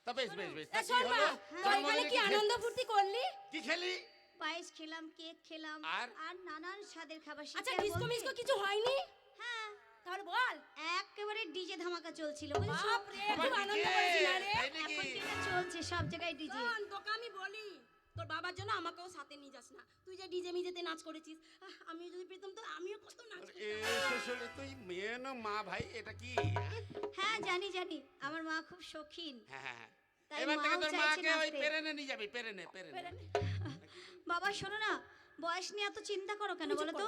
তা বেশ বেশ বেশ, তা কি শোন মা, হলো? তোর এখানে কি আনন্দ ফুর্তি করলি? কি খেলি? পায়েস খেলাম, কেক খেলাম, আর? আর নানান স্বাদের খাবার। সে আচ্ছা কি আর ডিস্কো বলতে? মিস্কো কিছু হয়নি? হ্যাঁ, তাহলে বল। একেবারে ডিজে ধামাকা চলছিল, বুঝেছো? বাপ রে, আবার খুব আনন্দ DJ, করেছিস না রে? তাই নাকি? এখন যেটা চলছে সব জায়গায় ডিজে। শোন, তোকে আমি বলি, তোর বাবার জন্য আমাকেও সাথে নিয়ে যাস না। তুই যে ডিজে মিজেতে নাচ করেছিস, আমিও যদি পেতাম তো আমিও কত নাচ এ করতাম। শ্বশুরে তুই মেয়ে না মা ভাই, এটা কি? হ্যাঁ জানি জানি, আমার মা খুব শৌখিন। হ্যাঁ হ্যাঁ, তাই এবার থেকে মাও তোর চাইছে মাকে ওই নাচতে। পেরেনে নিয়ে যাবি, পেরেনে পেরেনে। বাবা শোনো না, বয়স নিয়ে এত চিন্তা করো কেন তুমি চুপ বলো তো?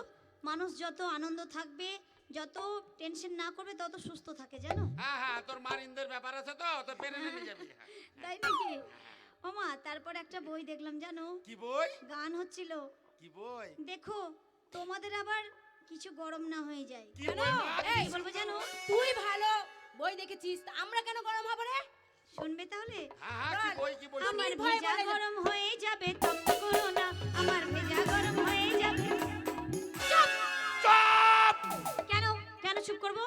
মানুষ যত আনন্দ থাকবে, যত টেনশন না করবে, তত সুস্থ থাকে, জানো? হ্যাঁ হ্যাঁ, তোর মারিন্দের ব্যাপার আছে তো, তো পেরেনে নিয়ে যাবি। হ্যাঁ। তাই নাকি? ওমা, তারপর একটা বই দেখলাম, জানো? কি বই? গান হচ্ছিল। কি বই? দেখো, তোমাদের আবার কিছু গরম না হয়ে যায়। কি কেন? বই মা? এই, কি বলবো জানো? তুই ভালো বই দেখেছিস, তা আমরা কেন গরম হবো রে? শুনবে তাহলে? হ্যাঁ হ্যাঁ, কি বই কি বই? আমার নির্ভয় ভেজা বলে যা। গরম হয়ে যাবে, তপ্ত করো না। আমার ভেজা গরম হয়ে যাবে। চুপ! কেন কেন চুপ করব?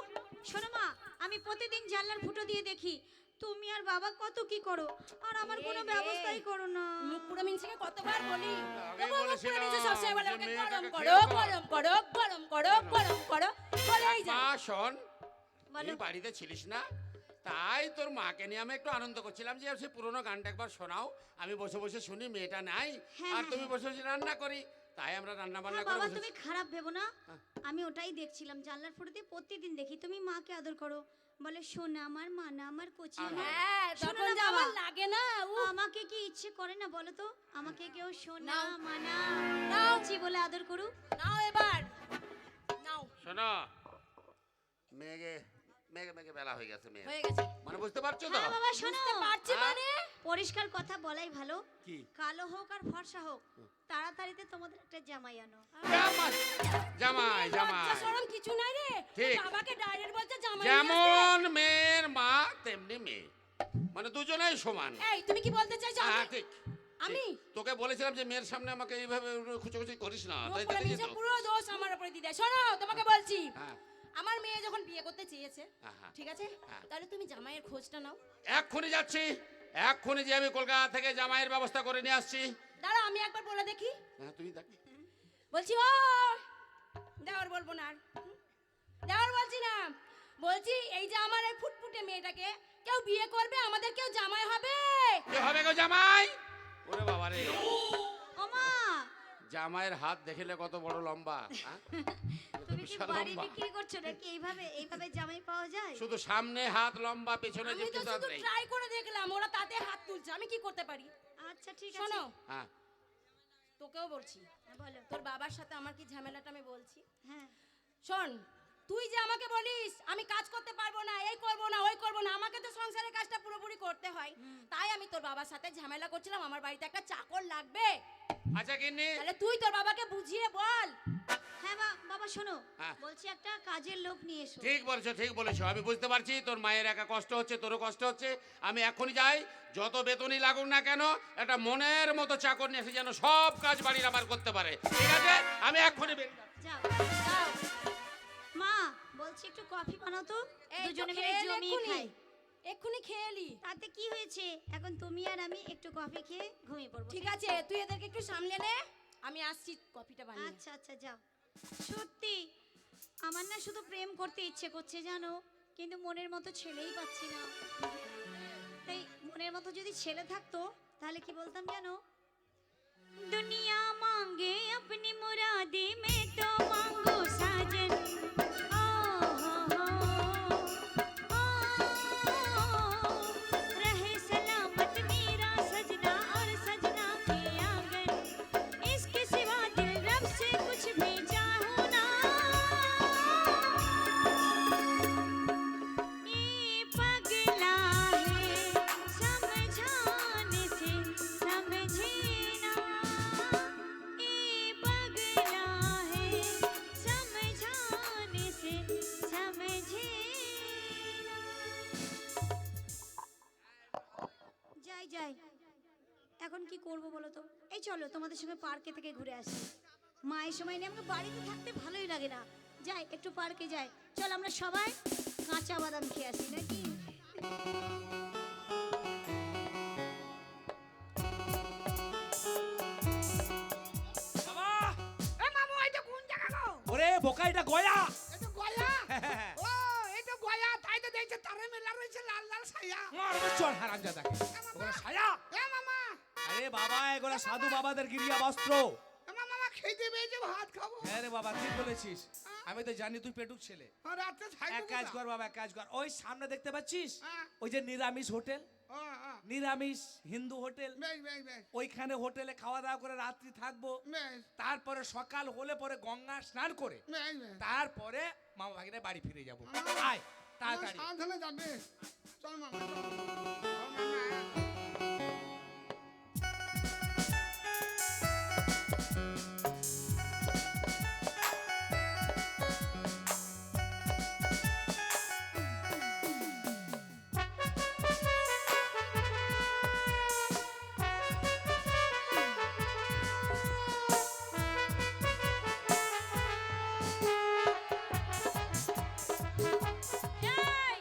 শোনো মা, আমি প্রতিদিন জানলার ফুটো দিয়ে দেখি তুমি আর বাবা কত কি করো, আর আমার কোনো রে। ব্যবস্থাই করো না। মুখ পুরো মিনসিকে কতবার বলি, আমি তবুও মুখ পুরো বলেছিলাম মিনসে সবসময় বলে যে আমাকে মেয়েটাকে গরম করো খেয়াল কর। গরম করো গরম করো গরম করো বলেই মা যায়। শোন, বলো। তুই বাড়িতে ছিলিস না, তাই তোর মাকে নিয়ে আমি একটু আনন্দ করছিলাম যে সে পুরোনো গানটা একবার শোনাও। আমি বসে বসে শুনি, মেয়েটা নাই, হ্যাঁ, আর হ্যাঁ, তুমি হ্যাঁ। বসে বসে রান্না করি, তাই আমরা রান্না বান্না হ্যাঁ করে বাবা, বসেছি। তুমি খারাপ ভেবো না। হ্যাঁ। আমি ওটাই দেখছিলাম, জানলার ফুটো দিয়ে প্রতিদিন দেখি তুমি মাকে আদর করো, বলে সোনা আমার মা না আমার কচি আর মা। হ্যাঁ, শোনো তখন না যে বাবা, আমার লাগে না, আমাকে কি ইচ্ছে করে না বলো তো, আমাকে কেউ সোনা নাও। মানা নাও। কচি বলে আদর করুক? নাও এবার নাও। শোনো, মেঘে মেঘে মেঘে বেলা হয়ে গেছে, মেয়ে হয়ে গেছে। মানে বুঝতে পারছো তো? হ্যাঁ বাবা শোনো, বুঝতে পারছি হ্যাঁ? মানে পরিষ্কার কথা বলাই ভালো। কি? কালো হোক আর ফর্সা হোক, তাড়াতাড়িতে তোমাদের একটা জামাই আনো। জামাই জামাই জামাই, লজ্জা শরম কিছু নাই রে। ঠিক। বাবাকে ডাইরেক্ট বলছে জামাই নিয়ে আসতে। যেমন মেয়ের মা তেমনি মেয়ে, মানে দুজনেই সমান। এই তুমি কি বলতে চাইছো? হ্যাঁ আমি- ঠিক। আমি ঠিক। তোকে বলেছিলাম যে মেয়ের সামনে আমাকে এইভাবে খুচোখুচি করিস না, মুখ তাই পুরো দেখেছিস মিনসে তো? পুরো দোষ আমার উপরে দিয়ে দেয়। শোনো, তোমাকে বলছি, হ্যাঁ আমার মেয়ে যখন বিয়ে করতে চেয়েছে, হ্যাঁ। ঠিক আছে, হ্যাঁ। তাহলে তুমি জামাইয়ের খোঁজটা নাও। এক্ষুনি যাচ্ছি, এক্ষুনি যে আমি কলকাতা থেকে জামাইয়ের ব্যবস্থা করে নিয়ে আসছি। দাঁড়াও, আমি একবার বলে দেখি। হ্যাঁ তুই দেখ। বলছি ও দেওয়ার বলবো না আর। দেওয়ার বলছি না, বলছি এই যে আমার এই ফুটফুটে মেয়েটাকে কেউ বিয়ে করবে, আমাদের কেউ জামাই হবে। কে হবে গো জামাই? ওরে বাবা রে, ওমা, জামাইয়ের হাত দেখিলে কত বড় লম্বা, হ্যাঁ? তুমি কি বিশাল বাড়ি লম্বা। বিক্রি করছো নাকি? এইভাবে জামাই পাওয়া যায়? শুধু সামনে হাত লম্বা, পেছনে আমি যে তো কিছু হাত শুধু নেই। ট্রাই করে দেখলাম, ওরা তাতে হাত তুলছে, আমি কি করতে পারি? আচ্ছা ঠিক আছে। শোনো, হ্যাঁ তোকেও বলছি, হ্যাঁ, বলো। তোর বাবার সাথে আমার কি ঝামেলাটা আমি বলছি। হ্যাঁ শোন, তুই যে আমাকে বলিস আমি কাজ করতে পারবো না, এই করবো না ওই করবো না, আমাকে তো সংসারের কাজটা পুরোপুরি করতে হয়। তাই আমি তোর বাবার সাথে ঝামেলা করছিলাম, আমার বাড়িতে একটা চাকর লাগবে। আচ্ছা কিন্নি, তাহলে তুই তোর বাবাকে বুঝিয়ে বল। হ্যাঁ বাবা শোনো, হ্যাঁ। বলছি একটা কাজের লোক নিয়ে এসো। ঠিক বলেছো ঠিক বলেছো, আমি বুঝতে পারছি তোর মায়ের একা কষ্ট হচ্ছে, তোরও কষ্ট হচ্ছে। আমি এখনই যাই, যত বেতনই লাগুক না কেন, একটা মনের মতো চাকর নিয়ে এসে যেন সব কাজ বাড়ির আমার করতে পারে, ঠিক আছে? আমি এক্ষুনি বেরিয়ে যাচ্ছি। যাও। যাও। মা, বলছি একটু কফি বানাও তো, এই তো দুজনে মিলে খেয়ে জমিয়ে এক্ষুনি। খাই। এক্ষুনি খেয়ে এলি। তাতে কি হয়েছে, এখন তুমি আর আমি একটু কফি খেয়ে ঘুমিয়ে পড়বো। ঠিক আছে, তুই এদেরকে একটু সামলে নে, আমি আসছি কফিটা বানিয়ে। আচ্ছা আচ্ছা যাও। সত্যি আমার না শুধু প্রেম করতে ইচ্ছে করছে জানো, কিন্তু মনের মতো ছেলেই পাচ্ছি না। তাই মনের মতো যদি ছেলে থাকতো তাহলে কি বলতাম জানো, দুনিয়া মাंगे अपनी मुरादी में तो मांगो साजन। ओ हो रहे सलामत मेरा सजना और सजना के आंगन। इसके सिवा दिल रब से कुछ भी चाहूं ना। ये पगला है समझाने से समझे ना। ये पगला है समझाने से समझे ना। যাই যাই, এখন কি করব বলো তো? এই চলো তোমাদের সঙ্গে পার্কে থেকে ঘুরে আসি। মায়ের সময় নিয়ে আমাকে বাড়িতে থাকতে ভালোই লাগে না, যাই একটু পার্কে যাই। চল আমরা সবাই কাঁচা বাদাম খেয়ে আসি নাকি? বোকা, এটা গয়া। এটা গয়া হ্যাঁ। ও এটা গয়া তাই তো দেখছে তারে মেলা রয়েছে লাল লাল ছায়া মারবে চল হারামজাদাকে। ওগুলো ছায়া। এ মামা আরে বাবা, এগুলো সাধু বাবাদের গিরিয়া বস্ত্র। মামা খেতে পেয়েছে ভাত খাবো হ্যাঁ রে বাবা, ঠিক বলেছিস। আমি তো জানি তুই পেটুক ছেলে। আর রাতে ছাই এক কাজ কর বাবা, এক কাজ কর, ওই সামনে দেখতে পাচ্ছিস হ্যাঁ। ওই যে নিরামিষ হোটেল, ও নিরামিষ হিন্দু হোটেল, বেশ বেশ বেশ ওইখানে হোটেলে খাওয়া দাওয়া করে রাত্রি থাকবো। বেশ তারপরে সকাল হলে পরে গঙ্গা স্নান করে বেশ বেশ তারপরে মামা ভাগিনে বাড়ি ফিরে যাবো। আয় তাড়াতাড়ি। সাবধানে যাবে চল মামা চল। ও মামা এই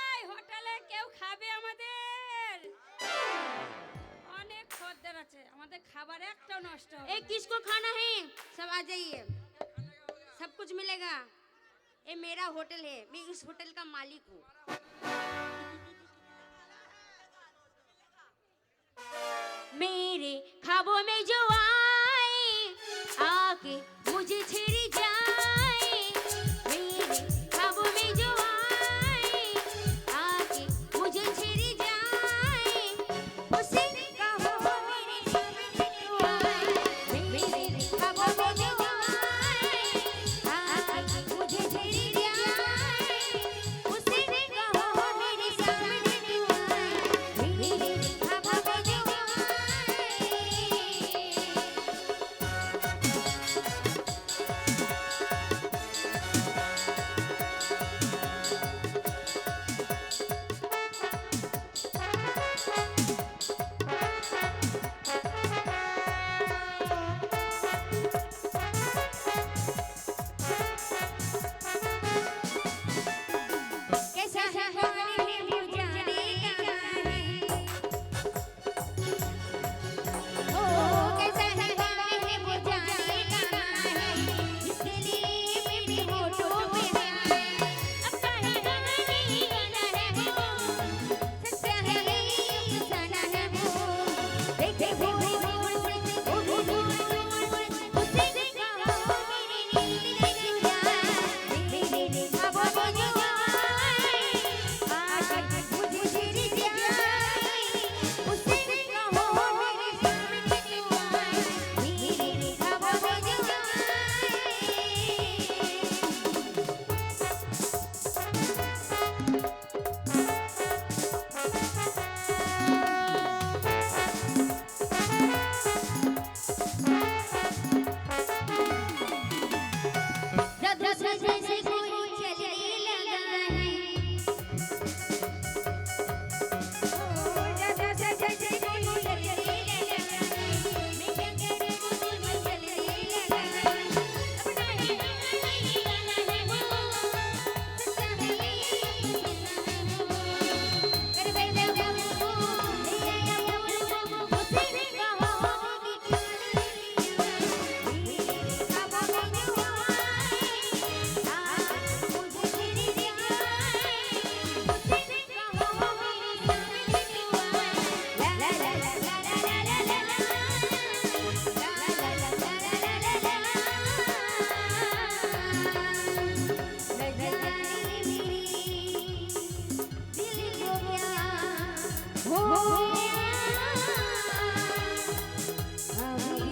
এই হোটেলে কেউ খাবে আমাদের? অনেক খদ্দের আছে, আমাদের খাবার একটাও নষ্ট হবে ए किसको खाना है? सब आ जाइए, सब कुछ मिलेगा। ये मेरा होटल है, मैं इस होटल का मालिक हूँ। मेरे ख्वाबों में जो आए आके मुझे छेड़ी जाए, मेरे ख्वाबों में जो आए आके मुझे छेड़ी जाए, उसे कहो मेरे सामने तू आए, मेरे ख्वाबों में जो आए आके मुझे छेड़ी जाए, उसे कहो मेरे सामने तू आए, मेरे ख्वाबों में जो आए। कैसा है पानी है वो जाने कहाँ है, ओ कैसा है पानी है वो जाने कहाँ है, इसके लिए मैं भी होठों पे है, अब काहे कहानी गाना है वो, सच्चा है ये अफसाना है वो, देखे भूल भूल उसे कहो मेरी नींद न चुराए, मेरे ख्वाबों में जो आए आके मुझे छेड़ी जाए, उसे कहो मेरे सामने तू आए, मेरे ख्वाबों में जो आए। जब जैसे कोई चलने लगा है, ओ जब जैसे कोई चलने लगा है, मैं क्या करूं मुझे चलने लगा है, अपना ही गाना है वो, सच्चा है ये अफसाना है वो, कर बैठे वो ले आया वो, उसे कहो कि मेरे ख्वाबों में जो आए मुझे छेड़ी जाए, उसे कहो मेरे सामने तू आए, ला ला ला ला ला ला ला ला ला, ला ला ला ला ला ला ला ला, लग जाए मेरी दिल को क्या हो गया, अभी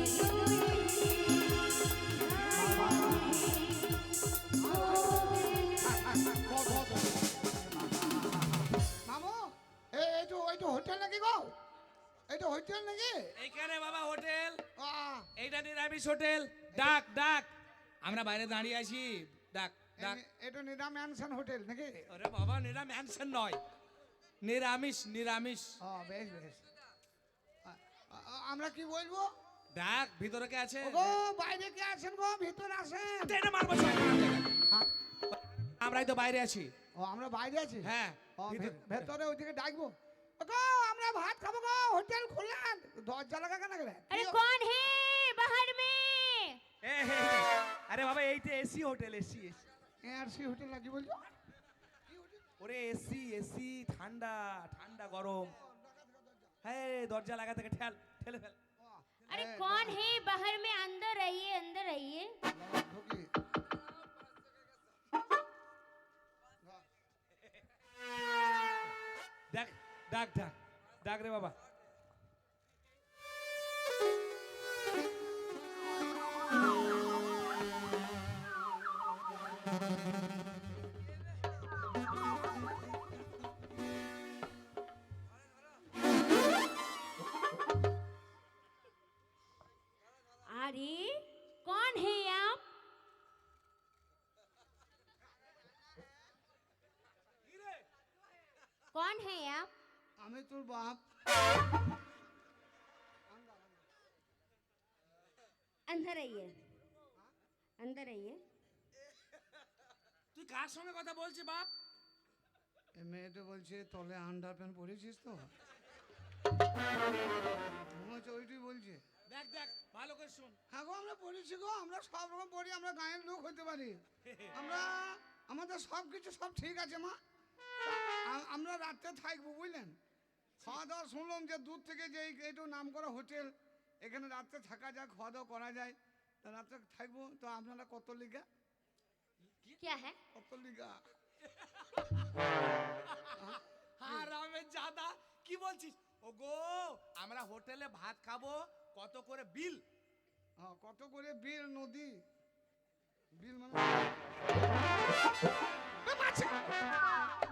মামু এইটো এইটো হোটেল নাকি গো এইটো হোটেল নাকি এইখানে বাবা হোটেল, আহ, এইটা নিরামিষ হোটেল। ডাক ডাক, আমরা বাইরে দাঁড়িয়ে আছি, ডাক ডাক। এটা নিরাম ম্যানসন হোটেল নাকি ওরে বাবা, নিরামিষ ম্যানশন নয়, নিরামিষ নিরামিষ। ও বেশ বেশ আমরা কি বলবো ডাক, ভিতরে কে আছে? গো বাইরে কে আছেন গো ভিতরে আসেন টেনে মারবো সব হারামজাদা। হ্যাঁ, আমরাই তো বাইরে আছি। ও আমরা বাইরে আছি হ্যাঁ ও, ভিতরে। ভেতরে ওইদিকে ডাকবো গো আমরা ভাত খাবো গো হোটেল খুললেন দরজা লাগা কেন গেলে अरे कौन है बाहर में? আরে বাবা এইটা AC hotel, AC AC. ARC hotel নাকি বলছো? ওরে এসি এসি, ঠান্ডা ঠান্ডা গরম। হ্যাঁ দরজা লাগা থেকে ঠেল ঠেলে ফেল। अरे कौन है बाहर में? अंदर आइए, अंदर आइए। ঢুকি। দেখ ডাক ডাক ডাক রে বাবা। अरे कौन है आप? कौन है आप? আমি তোর বাপ। अंदर आइए, अंदर आइए। তুই কার সঙ্গে কথা বলছিস বাপ? এই মেয়েটা বলছে তলে আন্ডার প্যান্ট পরেছিস তো? মনে হচ্ছে ওইটাই বলছে। দেখ দেখ ভালো করে শুন। হ্যাঁ গো, আমরা পড়েছি গো, আমরা সব রকম পড়ি, আমরা গায়ের লোক হতে পারি। আমরা আমাদের সব কিছু সব ঠিক আছে মা। আমরা রাত্রে থাকবো বুঝলেন। খাওয়া দাওয়া শুনলাম যে দূর থেকে যে এইটু নাম করা হোটেল, এখানে রাত্রে থাকা যায়, খাওয়া দাওয়া করা যায়। তা রাত্রে থাকবো, তো আপনারা কত লিগা? क्या है? কত লিগা? হারামে জাদা কি বলছিস? ওগো আমরা হোটেলে ভাত খাবো, কত করে বিল? হ্যাঁ, কত করে বিল? নদী বিল মানে এ মাছি!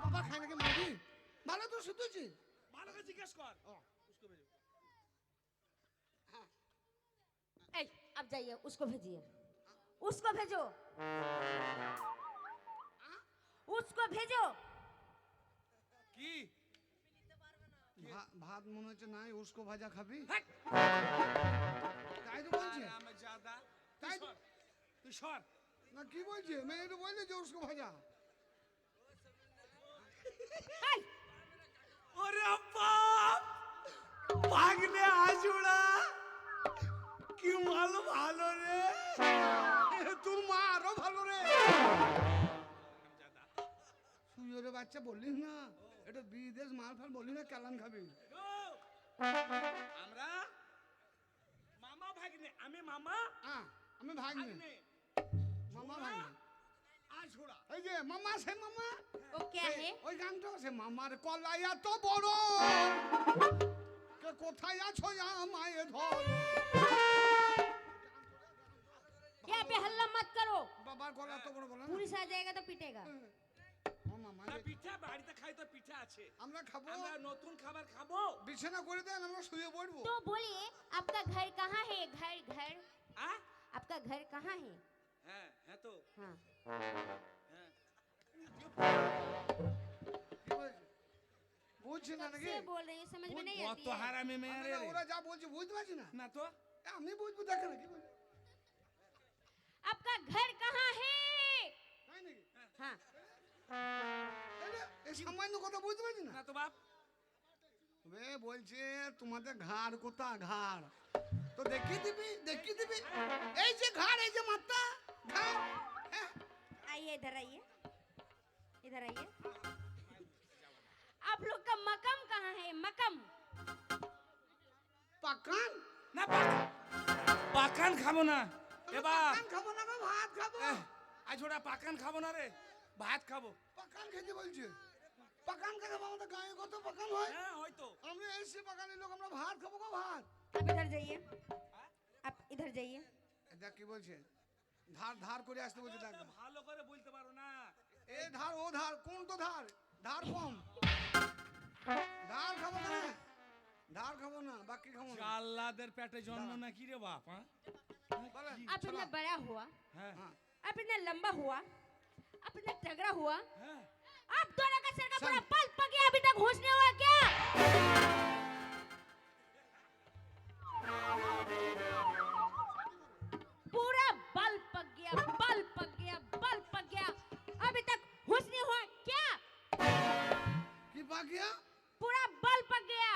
বাবা খায় নাকি নদী? ভালো তো শুধুছি। ভালো করে জিজ্ঞেস কর। এই, अब जाइए, उसको भेजिए, उसको भेजो, उसको भेजो। কি ভাত মনে হচ্ছে নাই, উস্কো ভাজা খাবি? হ্যাট! তাই তো বলছে। হারামে জাদা তাই তুই সর, তুই সর। না কি বলছে? মেয়ে তো বললে যে উস্কো ভাজা। এই, ওরে বাপ ভাগনে আজুড়া কি ভালো ভালো রে। তোর মা আরো ভালো রে। সুজরে বাচ্চা বললিস না, এটা বিদেশ মাল ফাল বললি না, কেলান খাবি। আমরা মামা ভাগনে, আমি মামা আমি ভাগ্নে, ভাগনে মামা ভাগ্নে। আজুড়া। এই যে মামা, সে মামা वो क्या है? ওই গানটা, সে মামার কলাই এত বড়, কে কোথায় আছো আমায় ধর। यहाँ पे हल्ला मत करो, বাবার গলা এত বড় বলে না। पुलिस आ जाएगा तो पिटेगा। ও মামা না রে, পিঠা বাড়িতে খাই তো পিঠা আছে, আমরা খাবো, আমরা নতুন খাবার খাবো। বিছানা করে দেন, আমরা শুয়ে পড়বো। तो बोलिए आपका घर कहाँ है? घर घर হ্যাঁ आपका घर कहाँ है? হ্যাঁ হ্যাঁ তো हाँ, হ্যাঁ। কি বলছে? বুঝছি না নাকি? से बोल रही है, समझ में नहीं आती কত है। হারামে মেয়ে আমি রে। না, ওরা যা বলছে বুঝতে পারছি না। না তো আমি বুঝবো, দেখে না কি বলছে। आपका घर कहाँ है? তাই নাকি? हाँ, এই সামান্য কথা বুঝতে পারছি না। না তো বাপ। বে বলছে তোমাদের ঘাড় কোথা? ঘাড় তো দেখিয়ে দিবি, দেখিয়ে দিবি। এই যে ঘাড়, এই যে মাথা, ঘাড়। হ্যাঁ, आइए इधर आइए, इधर आइए। आप लोग का मकाम कहाँ है? मकाम পাকান। না পাকান খাবো না এ বাপ। পাকান খাবো না গো, ভাত খাবো। আজোড়া পাকান খাবো না রে, ভাত খাবো। পাকান খেতে বলছে। পাকান খেতে আমাদের গায়ে কত পাকান হয়। হ্যাঁ হয়তো। আমরা এসে পাকানের লোক, আমরা ভাত খাবো গো, ভাত। आप इधर जाइए, आप इधर जाइए। দেখ কি বলছে, ধার ধার করে আসতে বলছে। দেখ ভালো করে বলতে পারো না। এ ধার, ও ধার, কোন তো ধার? ধার কম। ধার খাবো না, ধার খাবো না, বাকি খাবো না। আল্লাহদের পেটে জন্ম না কি রে বাপ? হ্যাঁ বলেন, आप इतना बड़ा हुआ, হ্যাঁ হ্যাঁ। आप इतना लंबा हुआ, आप इतना तगड़ा हुआ, হ্যাঁ। आप दोनों का सिर का पूरा सब। पल पक गया, अभी तक होश नहीं हुआ क्या? पूरा बल पक गया, बल पक गया, बल पक गया, अभी तक होश नहीं हुआ क्या? কি পাকিয়া? पूरा बल पक गया,